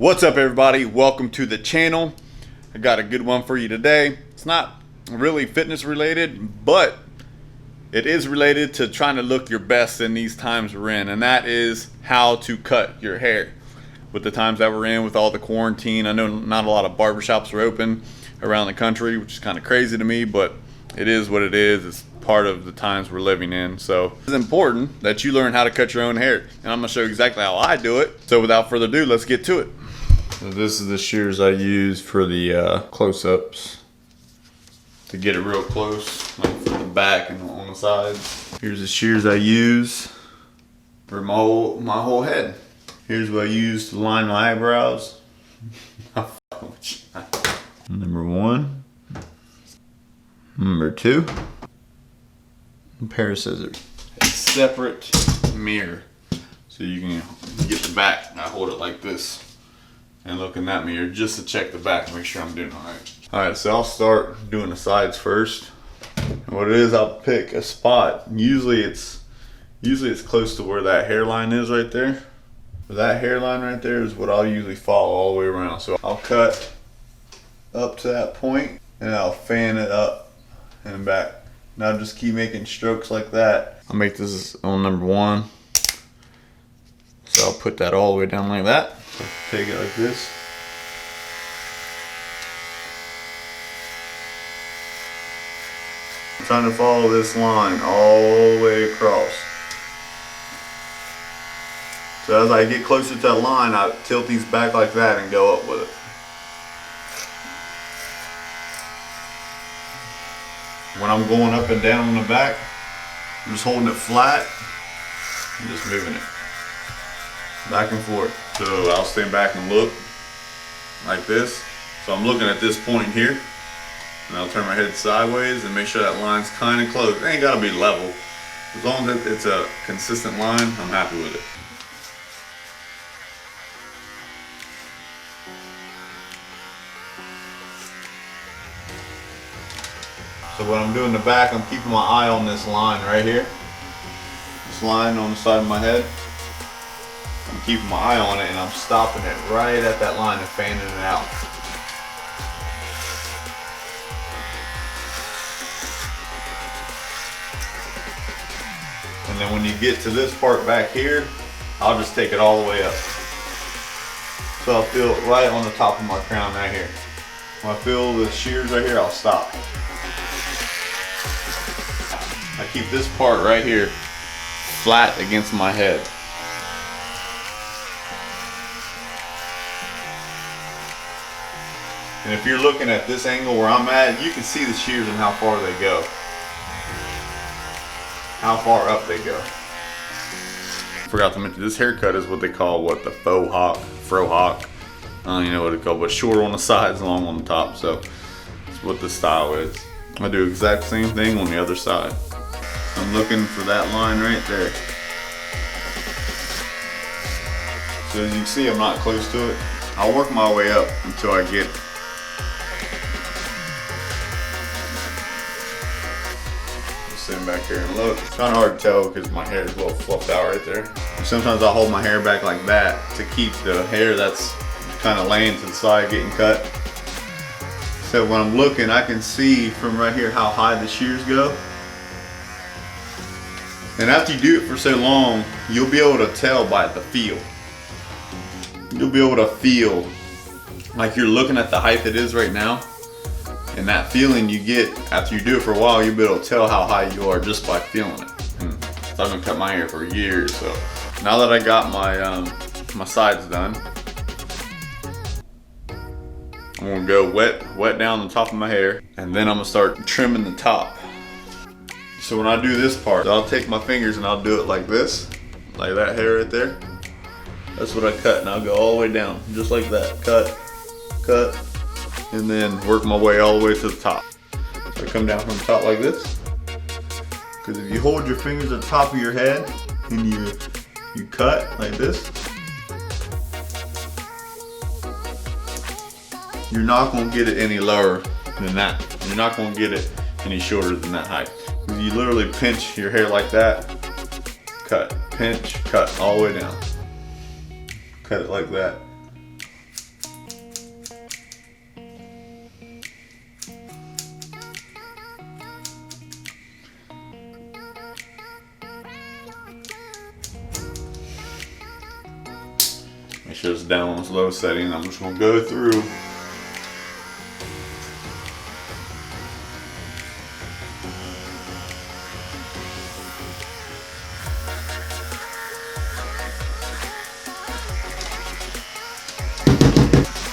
What's up, everybody? Welcome to the channel. I got a good one for you today. It's not really fitness related, but it is related to trying to look your best in these times we're in, and that is how to cut your hair. With the times that we're in, with all the quarantine, I know not a lot of barbershops are open around the country, which is kind of crazy to me, but it is what it is. It's part of the times we're living in. So it's important that you learn how to cut your own hair, and I'm gonna show you exactly how I do it. So without further ado, let's get to it. So this is the shears I use for the close-ups to get it real close, like for the back and on the sides. Here's the shears I use for my whole head. Here's what I use to line my eyebrows. Number one. Number two. A pair of scissors. A separate mirror, so you can get the back. I hold it like this and look in that mirror just to check the back to make sure I'm doing all right. All right, so I'll start doing the sides first. And what it is, I'll pick a spot. Usually it's close to where that hairline is right there. That hairline right there is what I'll usually follow all the way around. So I'll cut up to that point and I'll fan it up and back. And I'll just keep making strokes like that. I'll make this on number one. So I'll put that all the way down like that. So take it like this. I'm trying to follow this line all the way across. So as I get closer to that line, I tilt these back like that and go up with it. When I'm going up and down on the back, I'm just holding it flat and just moving it back and forth. So I'll stand back and look like this. So I'm looking at this point here, and I'll turn my head sideways and make sure that line's kind of close. It ain't gotta be level. As long as it's a consistent line, I'm happy with it. So when I'm doing the back, I'm keeping my eye on this line right here. This line on the side of my head. I'm keeping my eye on it and I'm stopping it right at that line and fanning it out. And then when you get to this part back here, I'll just take it all the way up. So I'll feel it right on the top of my crown right here. When I feel the shears right here, I'll stop. I keep this part right here flat against my head. And if you're looking at this angle where I'm at, you can see the shears and how far they go. How far up they go. Forgot to mention, this haircut is what they call the faux hawk, fro hawk. I don't even know what it's called, but short on the sides, long on the top. So that's what this style is. I do the exact same thing on the other side. I'm looking for that line right there. So as you can see, I'm not close to it. I'll work my way up until I get sitting back here and look. It's kind of hard to tell because my hair is a little fluffed out right there. Sometimes I'll hold my hair back like that to keep the hair that's kind of laying to the side getting cut. So when I'm looking, I can see from right here how high the shears go. And after you do it for so long, you'll be able to tell by the feel. You'll be able to feel like you're looking at the height it is right now. And that feeling you get after you do it for a while, you'll be able to tell how high you are just by feeling it. So I've been cutting my hair for years. So now that I got my sides done, I'm gonna go wet down the top of my hair, and then I'm gonna start trimming the top. So when I do this part, I'll take my fingers and I'll do it like this, like that hair right there. That's what I cut, and I'll go all the way down, just like that. Cut, cut, and then work my way all the way to the top. So I come down from the top like this. Because if you hold your fingers at the top of your head and you cut like this, you're not gonna get it any lower than that. You're not gonna get it any shorter than that height. You literally pinch your hair like that, cut, pinch, cut, all the way down. Cut it like that. sure it's down on its low setting. I'm just gonna go through.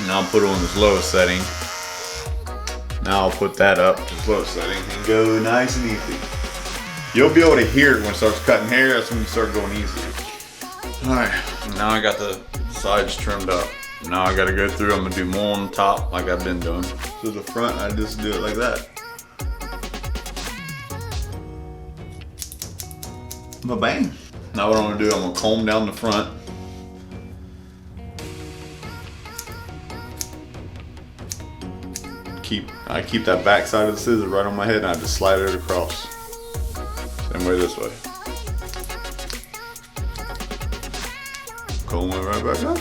Now I'll put it on this lowest setting. Now I'll put that up to its lowest setting and go nice and easy. You'll be able to hear it when it starts cutting hair. That's when you start going easier. Alright, now I got the sides trimmed up. Now I gotta go through. I'm gonna do more on the top like I've been doing. So the front, I just do it like that. Ba-bang. Now what I'm gonna do, I'm gonna comb down the front. I keep that back side of the scissors right on my head and I just slide it across. Same way this way. Comb it right back up.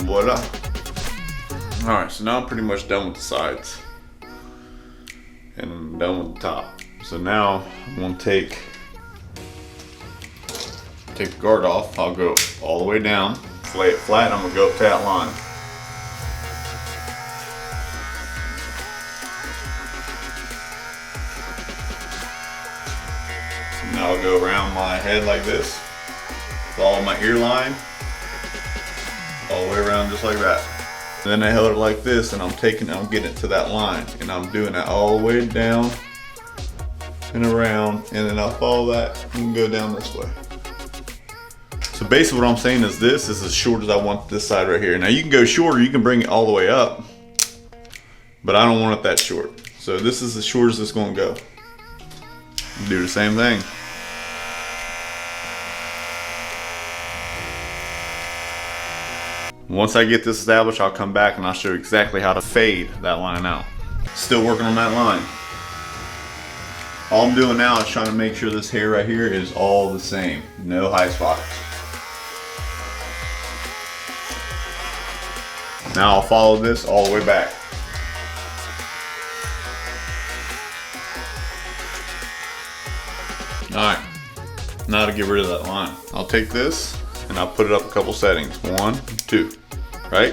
Voila. Alright, so now I'm pretty much done with the sides. And I'm done with the top. So now I'm gonna take the guard off. I'll go all the way down, lay it flat, and I'm gonna go up to that line. Now I'll go around my head like this, follow my ear line, all the way around just like that. And then I held it like this, and I'm getting it to that line, and I'm doing that all the way down and around, and then I'll follow that and go down this way. So basically what I'm saying is this is as short as I want this side right here. Now you can go shorter, you can bring it all the way up, but I don't want it that short. So this is as short as it's gonna go. Do the same thing. Once I get this established, I'll come back and I'll show you exactly how to fade that line out. Still working on that line. All I'm doing now is trying to make sure this hair right here is all the same. No high spots. Now I'll follow this all the way back. Alright, now to get rid of that line. I'll take this and I'll put it up a couple settings. 1, 2, right?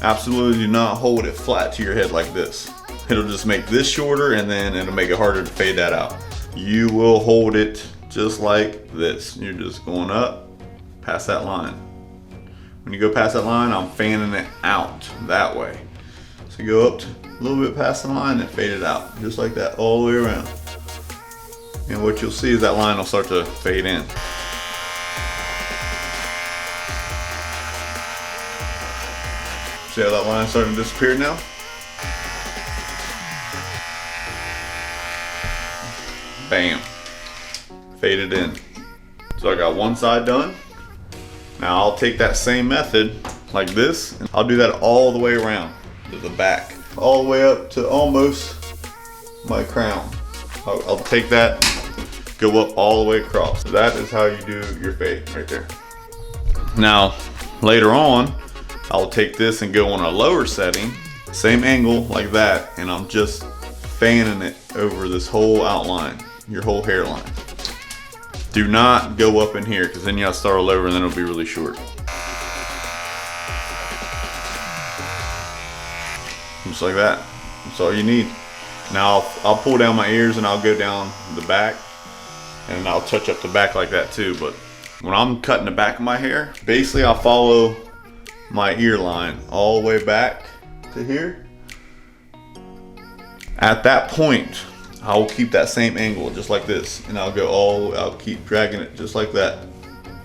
Absolutely do not hold it flat to your head like this. It'll just make this shorter and then it'll make it harder to fade that out. You will hold it just like this. You're just going up past that line. When you go past that line, I'm fanning it out that way. So you go up to a little bit past the line and fade it out, just like that, all the way around. And what you'll see is that line will start to fade in. See how that line's starting to disappear now? Bam. Faded in. So I got one side done. Now I'll take that same method like this, and I'll do that all the way around to the back. All the way up to almost my crown. I'll take that, go up all the way across. So that is how you do your fade right there. Now, later on, I'll take this and go on a lower setting, same angle like that, and I'm just fanning it over this whole outline, your whole hairline. Do not go up in here, because then you gotta start all over and then it'll be really short. Just like that. That's all you need. Now I'll pull down my ears and I'll go down the back, and I'll touch up the back like that too. But when I'm cutting the back of my hair, basically I'll follow my ear line all the way back to here. At that point, I will keep that same angle just like this, and I'll keep dragging it just like that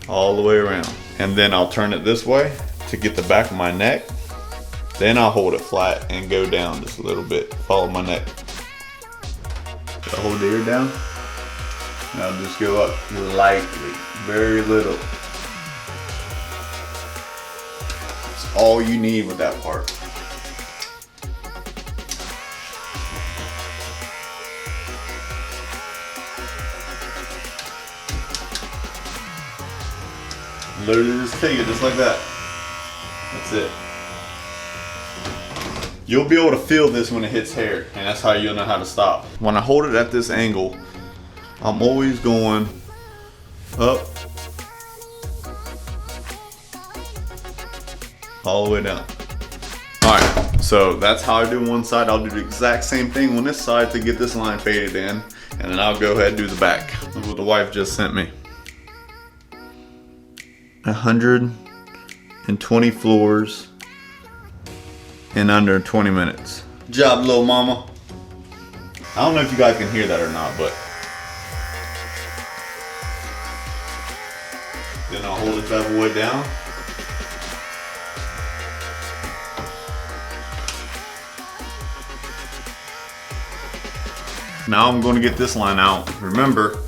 all the way around, and then I'll turn it this way to get the back of my neck. Then I'll hold it flat and go down just a little bit, follow my neck. So I hold the ear down, and I'll just go up lightly, very little. That's all you need with that part. Literally just take it just like that. That's it. You'll be able to feel this when it hits hair, and that's how you'll know how to stop. When I hold it at this angle, I'm always going up, all the way down. All right, so that's how I do one side. I'll do the exact same thing on this side to get this line faded in, and then I'll go ahead and do the back. That's what the wife just sent me. 120 floors in under 20 minutes. Good job, little mama. I don't know if you guys can hear that or not, but then I'll hold it that way down. Now I'm going to get this line out. Remember,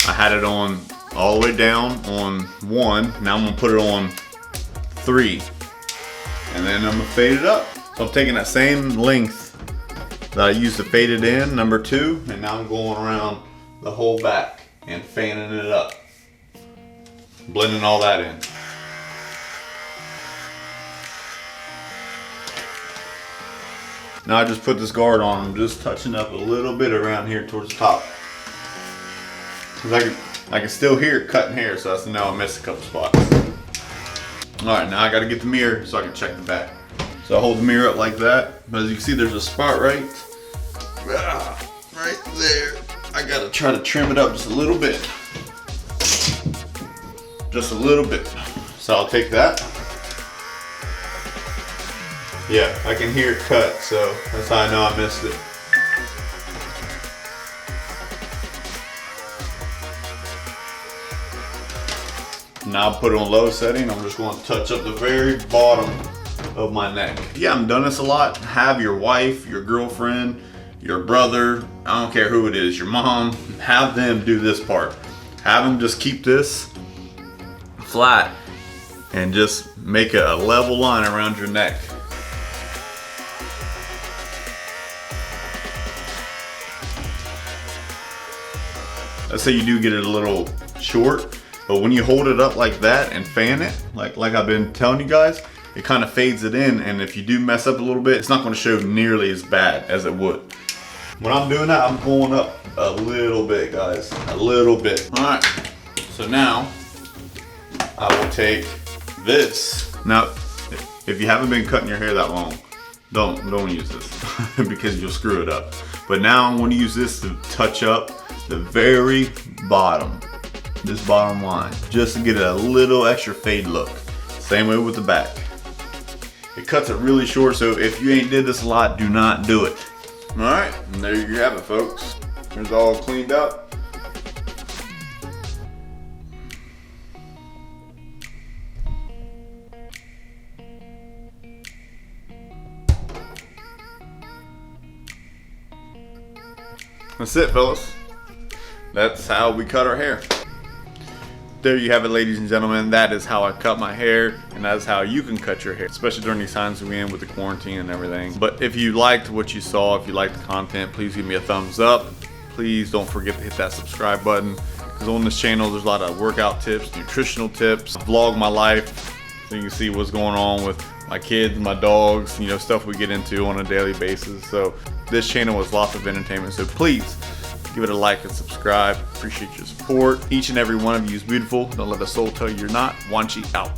I had it on all the way down on 1. Now I'm going to put it on 3. And then I'm going to fade it up. So I'm taking that same length that I used to fade it in, number 2, and now I'm going around the whole back and fanning it up. Blending all that in. Now I just put this guard on. I'm just touching up a little bit around here towards the top. Cause I can still hear it cutting hair, so that's now I missed a couple spots. All right, now I gotta get the mirror so I can check the back. So I hold the mirror up like that. But as you can see, there's a spot right there. I gotta try to trim it up just a little bit. Just a little bit. So I'll take that. Yeah, I can hear it cut, so that's how I know I missed it. Now I'll put it on low setting. I'm just going to touch up the very bottom of my neck. Yeah, I've done this a lot. Have your wife, your girlfriend, your brother, I don't care who it is, your mom, have them do this part. Have them just keep this flat and just make a level line around your neck. Let's say you do get it a little short, but when you hold it up like that and fan it, like I've been telling you guys, it kind of fades it in, and if you do mess up a little bit, it's not going to show nearly as bad as it would. When I'm doing that, I'm going up a little bit, guys, a little bit. All right, so now I will take this. Now, if you haven't been cutting your hair that long, don't use this because you'll screw it up. But now I'm going to use this to touch up the very bottom, this bottom line, just to get a little extra fade look. Same way with the back. It cuts it really short, so if you ain't did this a lot, do not do it. All right, and there you have it, folks. It's all cleaned up. That's it, fellas. That's how we cut our hair. There you have it, ladies and gentlemen. That is how I cut my hair, and that is how you can cut your hair, especially during these times we're in with the quarantine and everything. But if you liked what you saw, if you liked the content, please give me a thumbs up. Please don't forget to hit that subscribe button, because on this channel there's a lot of workout tips, nutritional tips, vlog my life, so you can see what's going on with my kids, my dogs, you know, stuff we get into on a daily basis. So this channel is lots of entertainment, so please give it a like and subscribe. Appreciate your support. Each and every one of you is beautiful. Don't let a soul tell you you're not. Wanchi out.